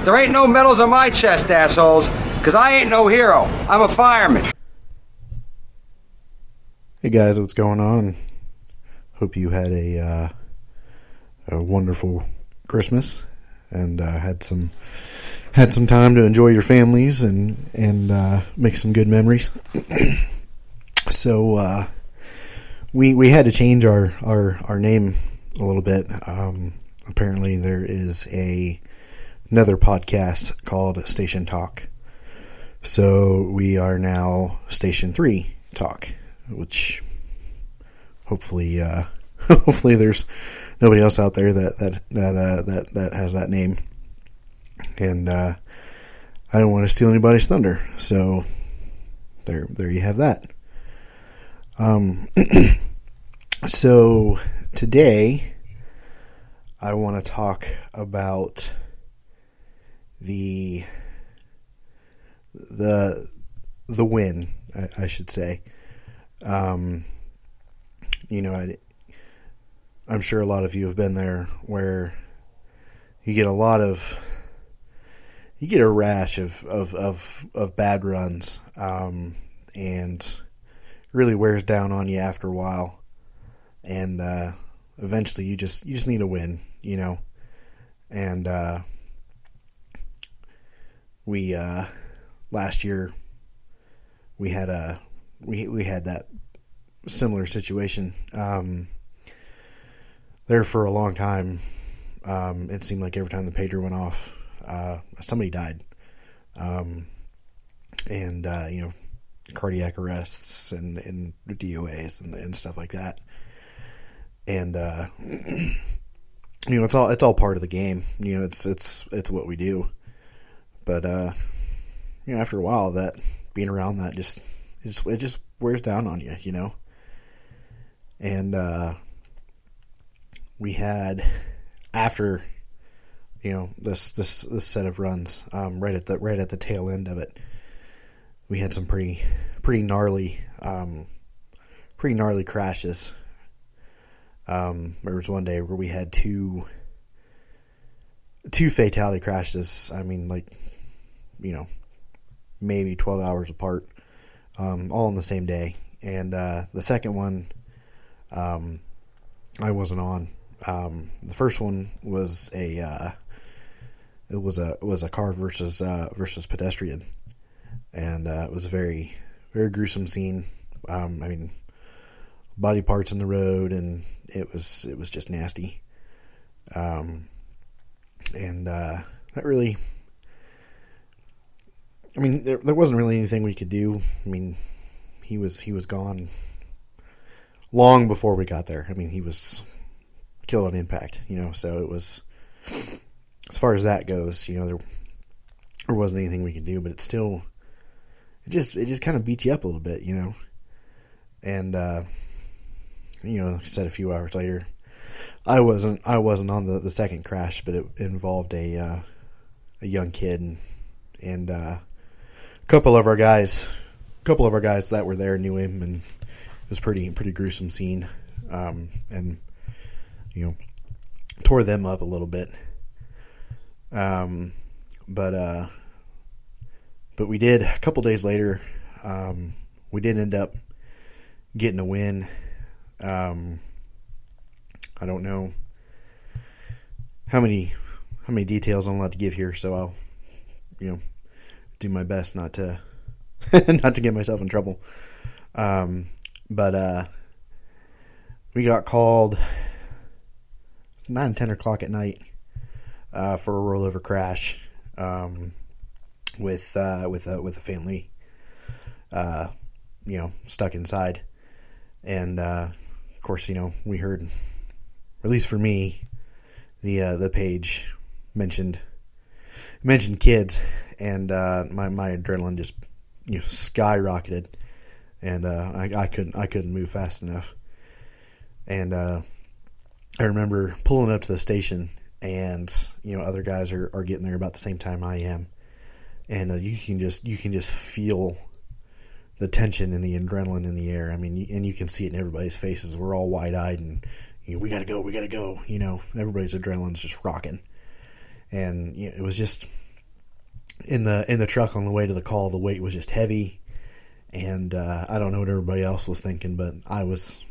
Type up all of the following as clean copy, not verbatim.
There ain't no medals on my chest, assholes, because I ain't no hero. I'm a fireman. Hey guys, what's going on? Hope you had a wonderful Christmas and had some time to enjoy your families and make some good memories. So we had to change our name a little bit. Apparently there is another podcast called Station Talk. So we are now Station 3 Talk, which hopefully there's nobody else out there that has that name. And I don't want to steal anybody's thunder. So there you have that. So today I want to talk about the win, I should say. I'm sure a lot of you have been there where you get a rash of bad runs, and it really wears down on you after a while. And eventually you just need a win, And we last year we had that similar situation. There for a long time, it seemed like every time the pager went off, somebody died. Cardiac arrests and DOAs and stuff like that. And it's all part of the game. It's what we do. But after a while, that being around that it just wears down on you, And we had, after this set of runs, right at the tail end of it, we had some pretty gnarly crashes. There was one day where we had two fatality crashes. I mean, maybe 12 hours apart, all on the same day. And the second one, I wasn't on. The first one was a car versus pedestrian, and it was a very, very gruesome scene. Body parts in the road, and it was just nasty. That really, there wasn't really anything we could do. He was gone long before we got there. He was killed on impact, so it was, as far as that goes, there wasn't anything we could do, but it just kind of beats you up a little bit, and, like I said, a few hours later, I wasn't on the second crash, but it involved a young kid, and a couple of our guys that were there knew him, and it was pretty gruesome scene, and tore them up a little bit. But we did, a couple days later, we did end up getting a win. I don't know how many details I'm allowed to give here, so I'll, do my best not to get myself in trouble. But we got called 10 o'clock at night for a rollover crash with a family stuck inside. And of course, we heard, or at least for me, the page mentioned kids, and my adrenaline just skyrocketed, and I couldn't move fast enough. And I remember pulling up to the station, and other guys are getting there about the same time I am, and you can just feel the tension and the adrenaline in the air. And you can see it in everybody's faces. We're all wide-eyed, and we gotta go. Everybody's adrenaline's just rocking, and it was just in the truck on the way to the call, the weight was just heavy, and I don't know what everybody else was thinking, but I was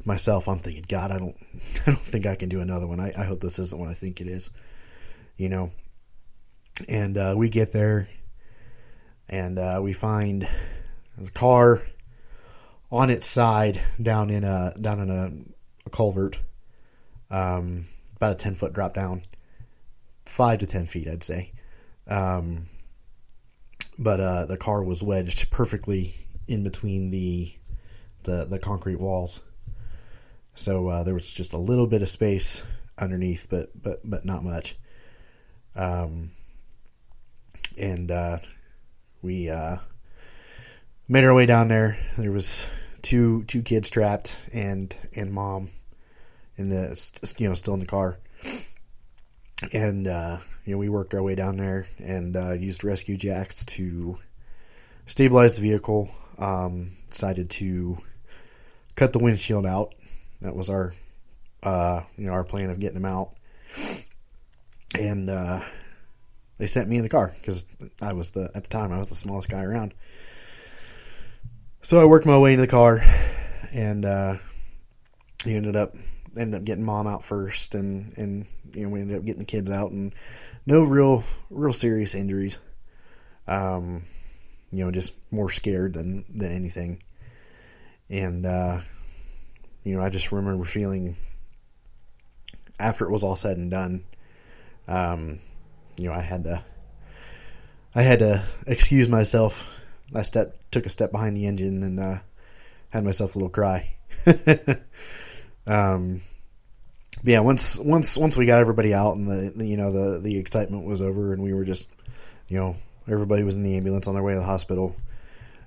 myself. I'm thinking, God, I don't think I can do another one. I hope this isn't what I think it is, you know. And we get there, and we find the car on its side down in a culvert, about a 10-foot drop down, 5 to 10 feet, I'd say. But the car was wedged perfectly in between the concrete walls. So there was just a little bit of space underneath, but not much. We made our way down there. There was two kids trapped and mom in the still in the car. And we worked our way down there and used rescue jacks to stabilize the vehicle. Decided to cut the windshield out. That was our our plan of getting them out. And they sent me in the car because at the time I was the smallest guy around. So I worked my way into the car, and we ended up getting mom out first, and we ended up getting the kids out, and no real serious injuries. Just more scared than anything. And I just remember feeling, after it was all said and done, I had to excuse myself. I took a step behind the engine and had myself a little cry. Yeah, once we got everybody out and the excitement was over and we were just, everybody was in the ambulance on their way to the hospital.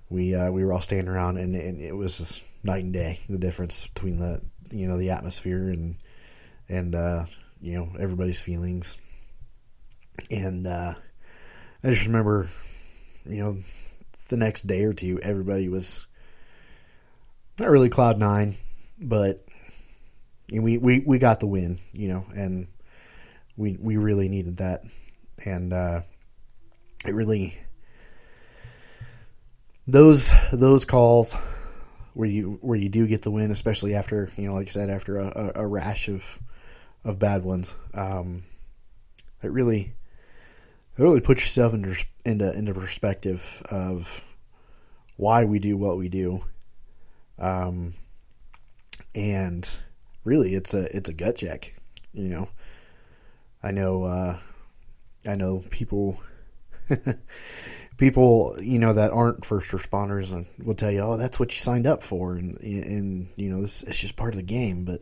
We were all standing around and it was just night and day, the difference between the atmosphere and everybody's feelings. And I just remember, the next day or two, everybody was not really cloud nine, but we got the win, and we really needed that. And it really, those calls where you do get the win, especially after, like I said, after a rash of bad ones, it really puts yourself into perspective of why we do what we do. And really it's a gut check, I know people that aren't first responders and will tell you, oh, that's what you signed up for. And this, it's just part of the game, but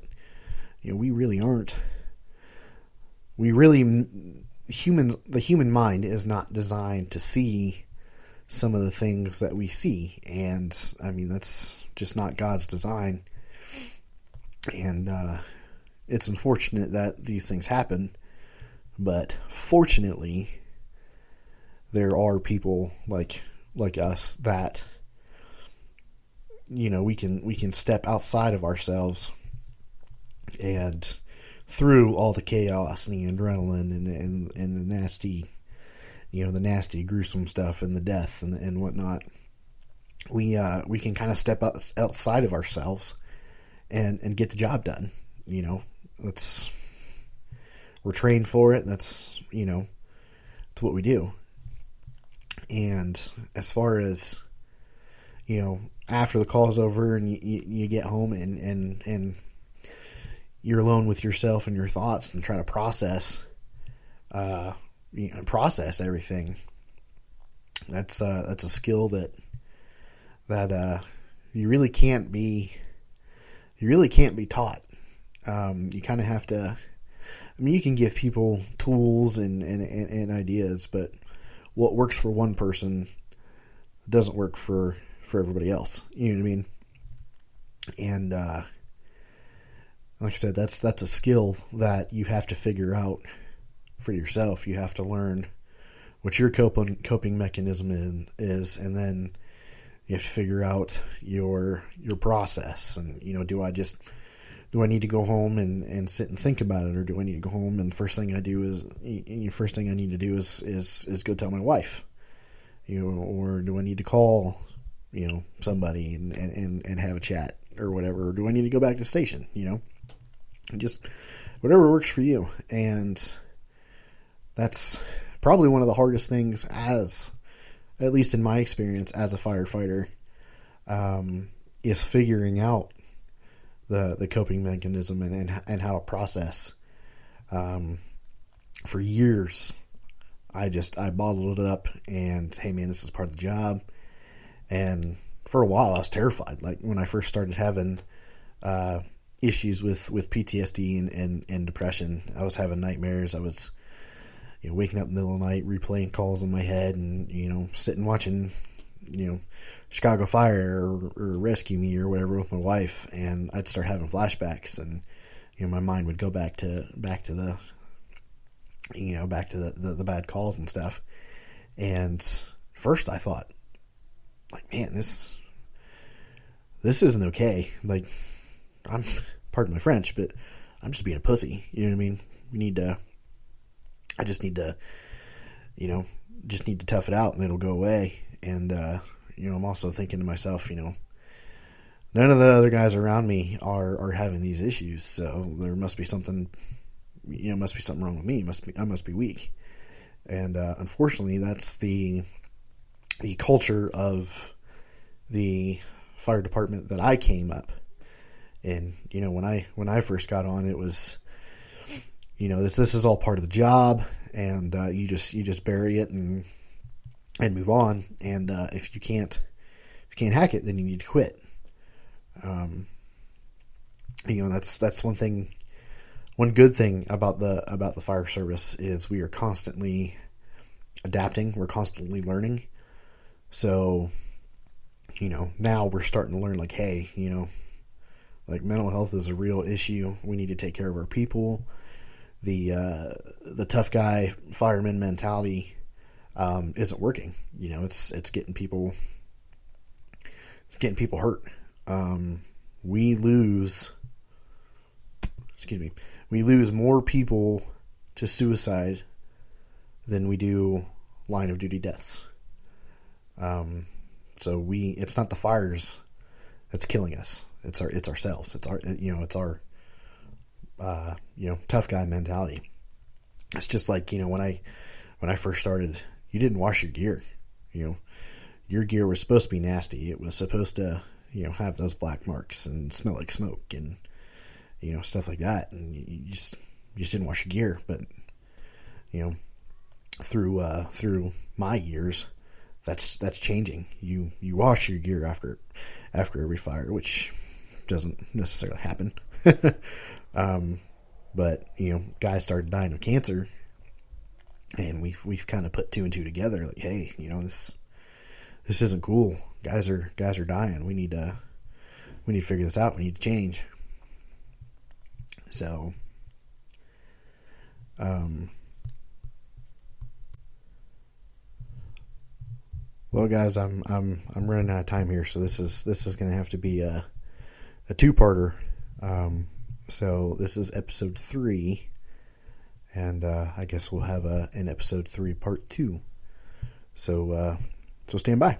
we really aren't. The human mind is not designed to see some of the things that we see. And I mean, that's just not God's design. And it's unfortunate that these things happen, but fortunately there are people like us that, we can step outside of ourselves and through all the chaos and the adrenaline and the nasty, the nasty, gruesome stuff and the death and whatnot, we can kind of step outside of ourselves and get the job done. We're trained for it. That's, it's what we do. And as far as, after the call's over and you get home and you're alone with yourself and your thoughts and try to process everything. That's a skill that you really can't be taught. You kind of have to. I mean, you can give people tools and ideas, but what works for one person doesn't work for everybody else. You know what I mean? And like I said, that's a skill that you have to figure out for yourself. You have to learn what your coping mechanism is, and then you have to figure out your process. And do I just do I need to go home and sit and think about it, or do I need to go home and the first thing I need to do is go tell my wife, or do I need to call, somebody and have a chat or whatever, or do I need to go back to the station, just whatever works for you. And that's probably one of the hardest things, at least in my experience as a firefighter, is figuring out the coping mechanism and how to process. For years, I bottled it up and, hey man, this is part of the job. And for a while I was terrified. Like when I first started having, issues with PTSD and depression, I was having nightmares. I was, waking up in the middle of the night, replaying calls in my head and, sitting watching, Chicago Fire or Rescue Me or whatever with my wife, and I'd start having flashbacks, and my mind would go back to the bad calls and stuff. And first I thought, like, man, this isn't okay. Like, I'm, pardon my French, but I'm just being a pussy. You know what I mean? I just need to tough it out and it'll go away. And, I'm also thinking to myself, none of the other guys around me are having these issues. So there must be something, wrong with me. I must be weak. And, unfortunately that's the culture of the fire department that I came up in. When I first got on, it was, this is all part of the job, and you just bury it and move on. And if you can't hack it, then you need to quit. That's one thing. One good thing about the fire service is we are constantly adapting. We're constantly learning. So, now we're starting to learn, like, hey, like mental health is a real issue. We need to take care of our people. The tough guy fireman mentality isn't working. It's getting people hurt. We lose more people to suicide than we do line of duty deaths. So it's not the fires that's killing us. It's ourselves. It's our tough guy mentality. It's just like, when I first started, you didn't wash your gear. Your gear was supposed to be nasty. It was supposed to, have those black marks and smell like smoke and, stuff like that. And you just didn't wash your gear. But, through my years, that's changing. You wash your gear after every fire, which doesn't necessarily happen. But guys started dying of cancer, and we've kind of put two and two together. Like, hey, this isn't cool. Guys are dying. We need to figure this out. We need to change. So, well, guys, I'm running out of time here, so this is going to have to be a two-parter. So this is episode 3, and I guess we'll have an episode 3 part 2. So stand by.